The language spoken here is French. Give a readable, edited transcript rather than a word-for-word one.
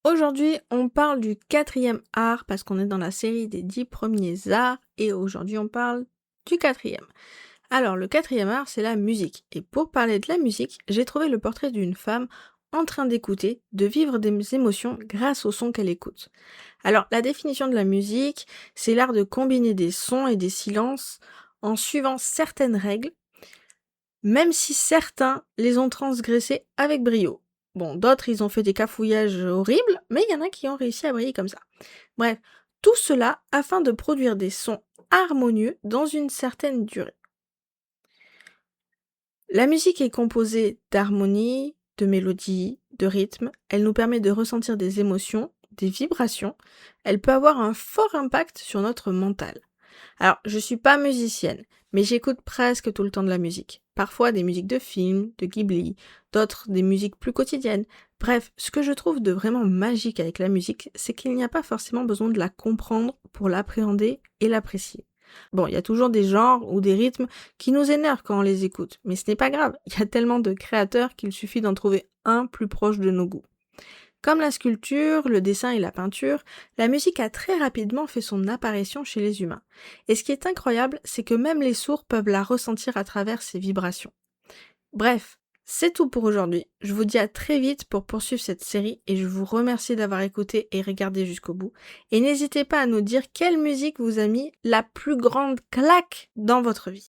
Aujourd'hui, on parle du quatrième art parce qu'on est dans la série des 10 premiers arts et aujourd'hui on parle du quatrième. Alors, le quatrième art, c'est la musique. Et pour parler de la musique, j'ai trouvé le portrait d'une femme en train d'écouter, de vivre des émotions grâce au son qu'elle écoute. Alors, la définition de la musique, c'est l'art de combiner des sons et des silences en suivant certaines règles, même si certains les ont transgressés avec brio. Bon, d'autres, ils ont fait des cafouillages horribles, mais il y en a qui ont réussi à briller comme ça. Bref, tout cela afin de produire des sons harmonieux dans une certaine durée. La musique est composée d'harmonies, de mélodies, de rythmes. Elle nous permet de ressentir des émotions, des vibrations. Elle peut avoir un fort impact sur notre mental. Alors, je suis pas musicienne, mais j'écoute presque tout le temps de la musique. Parfois des musiques de films, de Ghibli, d'autres des musiques plus quotidiennes. Bref, ce que je trouve de vraiment magique avec la musique, c'est qu'il n'y a pas forcément besoin de la comprendre pour l'appréhender et l'apprécier. Bon, il y a toujours des genres ou des rythmes qui nous énervent quand on les écoute, mais ce n'est pas grave, il y a tellement de créateurs qu'il suffit d'en trouver un plus proche de nos goûts. Comme la sculpture, le dessin et la peinture, la musique a très rapidement fait son apparition chez les humains. Et ce qui est incroyable, c'est que même les sourds peuvent la ressentir à travers ses vibrations. Bref, c'est tout pour aujourd'hui. Je vous dis à très vite pour poursuivre cette série et je vous remercie d'avoir écouté et regardé jusqu'au bout. Et n'hésitez pas à nous dire quelle musique vous a mis la plus grande claque dans votre vie.